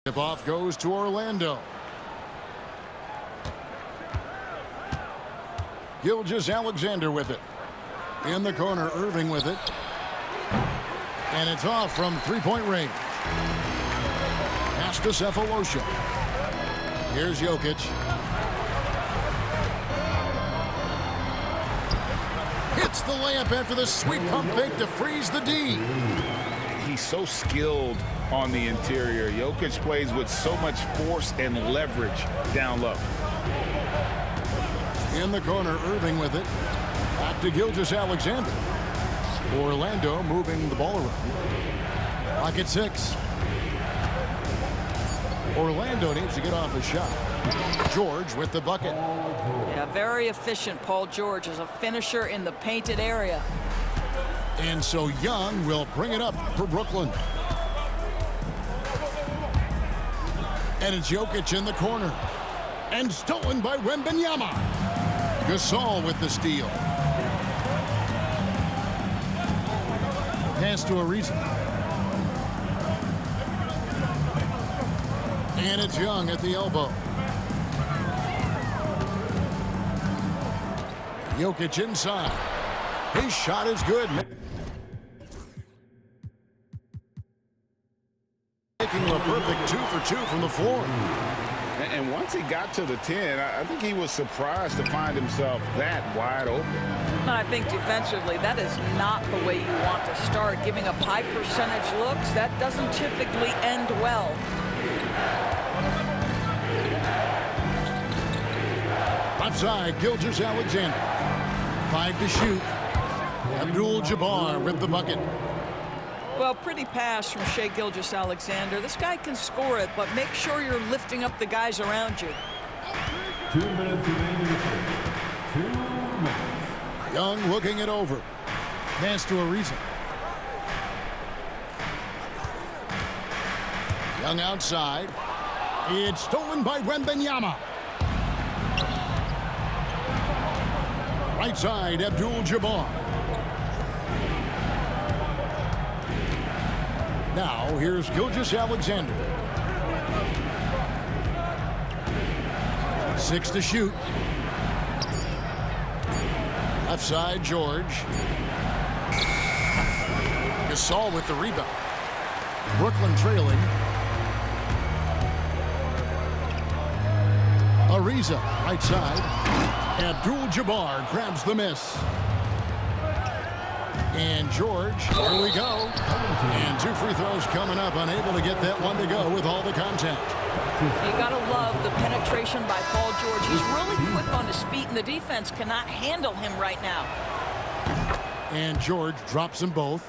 Tip-off goes to Orlando. Gilgeous-Alexander with it. In the corner, Irving with it. And it's off from three-point range. Pass to Cephalosha. Here's Jokic. Hits the layup after the sweet pump fake to freeze the D. He's so skilled on the interior. Jokic plays with so much force and leverage down low. In the corner, Irving with it. Back to Gilgeous-Alexander. Orlando moving the ball around. Lock at 6. Orlando needs to get off a shot. George with the bucket. Yeah, very efficient. Paul George is a finisher in the painted area. And so Young will bring it up for Brooklyn. And it's Jokic in the corner. And stolen by Wembanyama. Gasol with the steal. Pass to Ariza. And it's Young at the elbow. Jokic inside. His shot is good. Making a perfect 2 for 2 from the floor. And once he got to the 10, I think he was surprised to find himself that wide open. I think defensively, that is not the way you want to start. Giving up high percentage looks, that doesn't typically end well. Left side, Gilgeous-Alexander. 5 to shoot. Abdul-Jabbar with the bucket. Well, pretty pass from Shai Gilgeous-Alexander. This guy can score it, but make sure you're lifting up the guys around you. 2 minutes remaining. 2 minutes. Young looking it over. Pass to Ariza. Young outside. It's stolen by Wembanyama. Right side, Abdul-Jabbar. Now, here's Gilgeous-Alexander. 6 to shoot. Left side, George. Gasol with the rebound. Brooklyn trailing. Ariza, right side. Abdul-Jabbar grabs the miss. And George, here we go. And 2 free throws coming up, unable to get that one to go with all the contact. You gotta love the penetration by Paul George. He's really quick on his feet, and the defense cannot handle him right now. And George drops them both.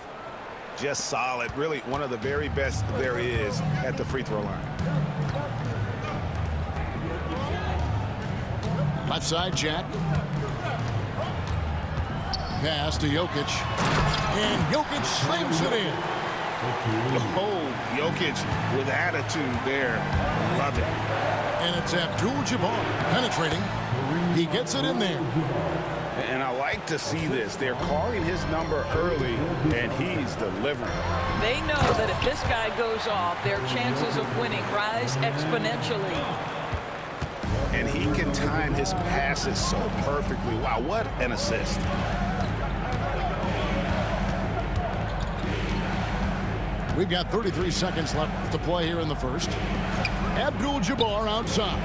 Just solid. Really one of the very best there is at the free throw line. Left side, Jack. Pass to Jokic. And Jokic slams it in. Oh, Jokic with attitude there. Love it. And it's Abdul-Jabbar penetrating. He gets it in there. And I like to see this. They're calling his number early, and he's delivering. They know that if this guy goes off, their chances of winning rise exponentially. And he can time his passes so perfectly. Wow, what an assist. We've got 33 seconds left to play here in the first. Abdul-Jabbar outside.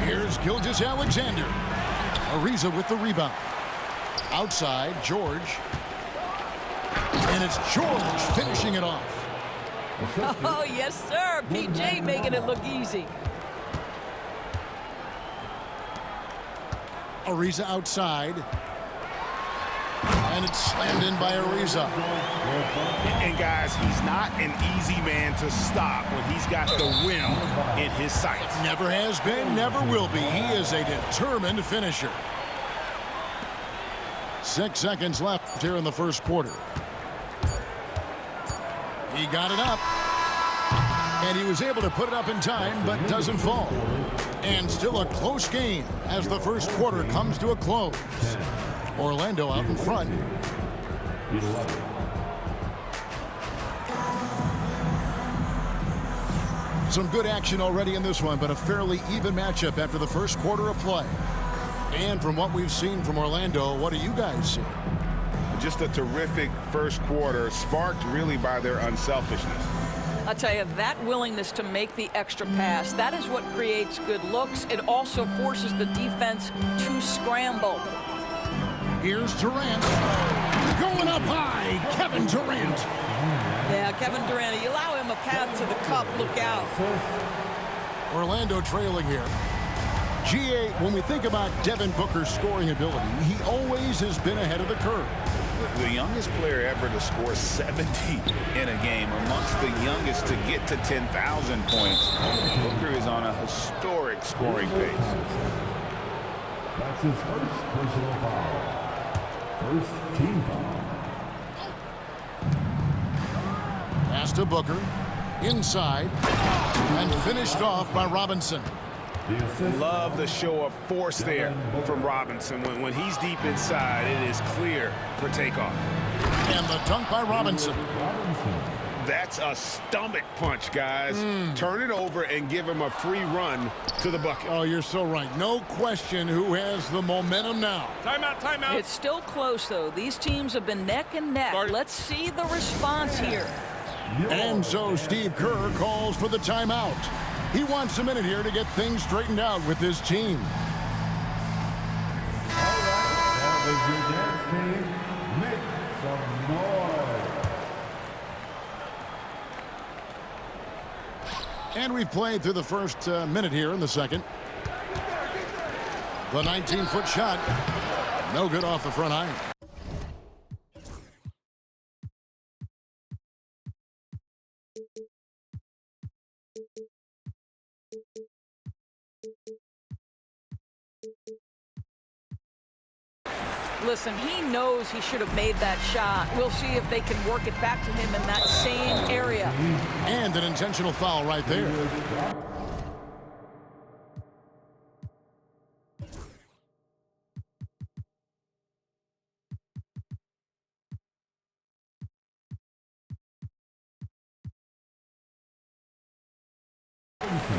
Here's Gilgeous-Alexander. Ariza with the rebound. Outside, George. And it's George finishing it off. Oh, yes, sir. PJ making it look easy. Ariza outside. And it's slammed in by Ariza. And guys, he's not an easy man to stop when he's got the rim in his sights. Never has been, never will be. He is a determined finisher. 6 seconds left here in the first quarter. He got it up. And he was able to put it up in time, but doesn't fall. And still a close game as the first quarter comes to a close. Orlando out in front. Some good action already in this one, but a fairly even matchup after the first quarter of play. And from what we've seen from Orlando, what do you guys see? Just a terrific first quarter, sparked really by their unselfishness. I tell you, that willingness to make the extra pass, that is what creates good looks. It also forces the defense to scramble. Here's Durant. Going up high, Kevin Durant. Yeah, Kevin Durant, you allow him a path to the cup, look out. Orlando trailing here. GA, when we think about Devin Booker's scoring ability, he always has been ahead of the curve. The youngest player ever to score 70 in a game, amongst the youngest to get to 10,000 points. Booker is on a historic scoring pace. That's his first personal foul. First team foul. Pass to Booker. Inside. And finished off by Robinson. Love the show of force there from Robinson. When he's deep inside, it is clear for takeoff. And the dunk by Robinson. That's a stomach punch, guys. Turn it over and give him a free run to the bucket. Oh, you're so right. No question who has the momentum now. Timeout, timeout. It's still close, though. These teams have been neck and neck. Let's see the response here. And so Steve Kerr calls for the timeout. He wants a minute here to get things straightened out with his team. All right, that was your dance team. Make some noise. And we've played through the first minute here in the second. The 19-foot shot. No good off the front iron. Listen, he knows he should have made that shot. We'll see if they can work it back to him in that same area. And an intentional foul right there.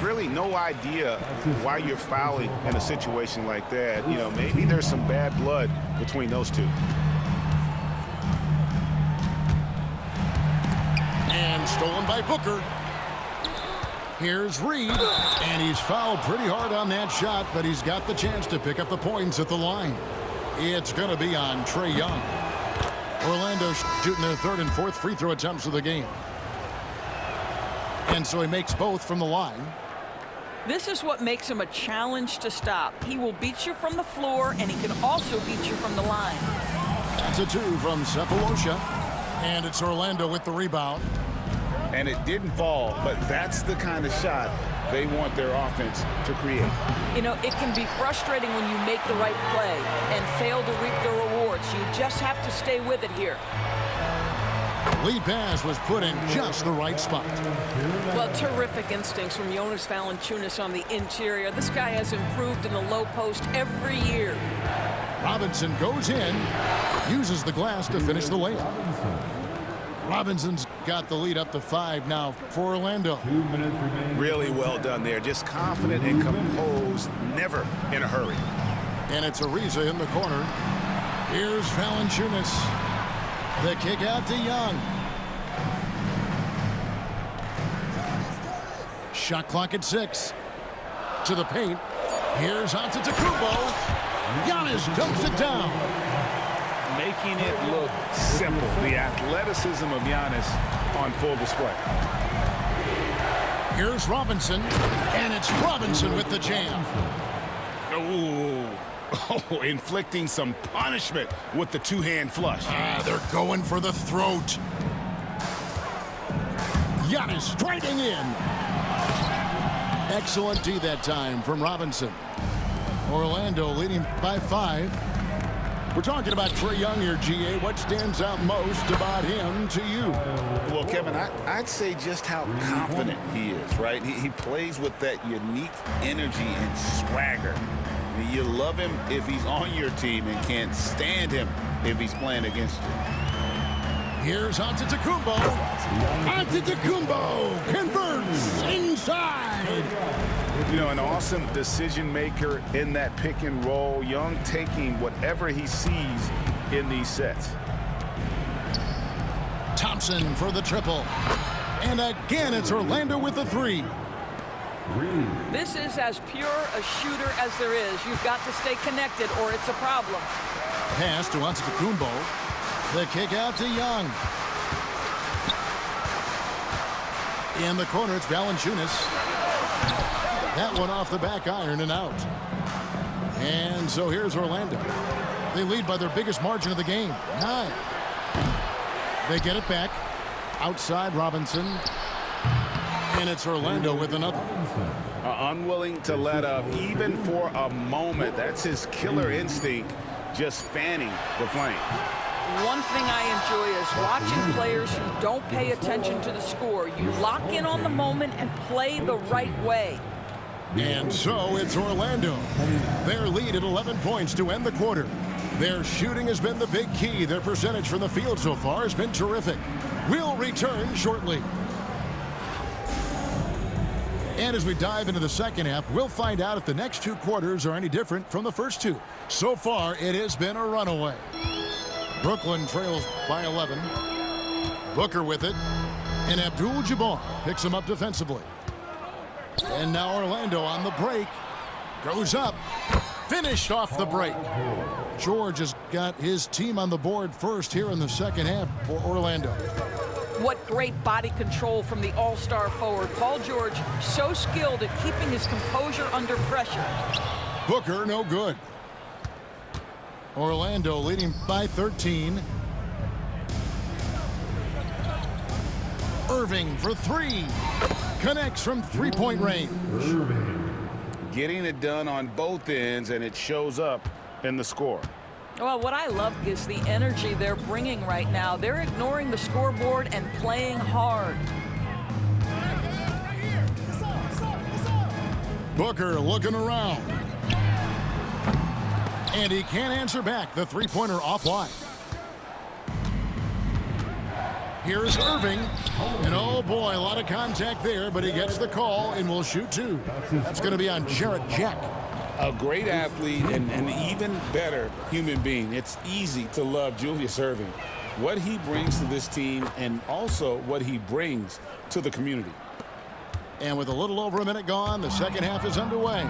Really no idea why you're fouling in a situation like that. You know, maybe there's some bad blood between those two. And stolen by Booker. Here's Reed. And he's fouled pretty hard on that shot, but he's got the chance to pick up the points at the line. It's going to be on Trae Young. Orlando shooting their third and fourth free throw attempts of the game. And so he makes both from the line. This is what makes him a challenge to stop. He will beat you from the floor, and he can also beat you from the line. That's a two from Cephalosha. And it's Orlando with the rebound. And it didn't fall, but that's the kind of shot they want their offense to create. You know, it can be frustrating when you make the right play and fail to reap the rewards. You just have to stay with it here. Lead pass was put in just the right spot. Well, terrific instincts from Jonas Valanciunas on the interior. This guy has improved in the low post every year. Robinson goes in, uses the glass to finish the layup. Robinson's got the lead up to 5 now for Orlando. 2 minutes remaining. Really well done there. Just confident and composed, never in a hurry. And it's Ariza in the corner. Here's Valanciunas. The kick out to Young. Shot clock at 6. To the paint. Here's Antetokounmpo. Giannis dumps it down. Making it look simple. The athleticism of Giannis on full display. Here's Robinson. And it's Robinson with the jam. Oh, inflicting some punishment with the two-hand flush. They're going for the throat. Giannis striking in. Excellent D that time from Robinson. Orlando leading by 5. We're talking about Trae Young here, GA. What stands out most about him to you? Well, Kevin, I'd say just how confident he is, right? He plays with that unique energy and swagger. You love him if he's on your team and can't stand him if he's playing against you. Here's Antetokounmpo. Antetokounmpo converts inside. You know, an awesome decision maker in that pick and roll. Young taking whatever he sees in these sets. Thompson for the triple. And again, it's Orlando with the three. This is as pure a shooter as there is. You've got to stay connected or it's a problem. Pass to Antetokounmpo. The kick out to Young. In the corner, it's Valanciunas. That one off the back iron and out. And so here's Orlando. They lead by their biggest margin of the game, 9. They get it back. Outside Robinson. And it's Orlando with another. Unwilling to let up even for a moment. That's his killer instinct, just fanning the flame. One thing I enjoy is watching players who don't pay attention to the score. You lock in on the moment and play the right way. And so it's Orlando. Their lead at 11 points to end the quarter. Their shooting has been the big key. Their percentage from the field so far has been terrific. We'll return shortly. And as we dive into the second half, we'll find out if the next 2 quarters are any different from the first 2. So far, it has been a runaway. Brooklyn trails by 11. Booker with it. And Abdul-Jabbar picks him up defensively. And now Orlando on the break. Goes up. Finished off the break. George has got his team on the board first here in the second half for Orlando. What great body control from the all-star forward. Paul George, so skilled at keeping his composure under pressure. Booker, no good. Orlando leading by 13. Irving for 3. Connects from three-point range. Getting it done on both ends, and it shows up in the score. Well, what I love is the energy they're bringing right now. They're ignoring the scoreboard and playing hard. Booker looking around. And he can't answer back. The three-pointer off wide. Here's Irving. And oh boy, a lot of contact there, but he gets the call and will shoot 2. That's going to be on Jarrett Jack. A great athlete and an even better human being. It's easy to love Julius Irving. What he brings to this team and also what he brings to the community. And with a little over a minute gone, the second half is underway.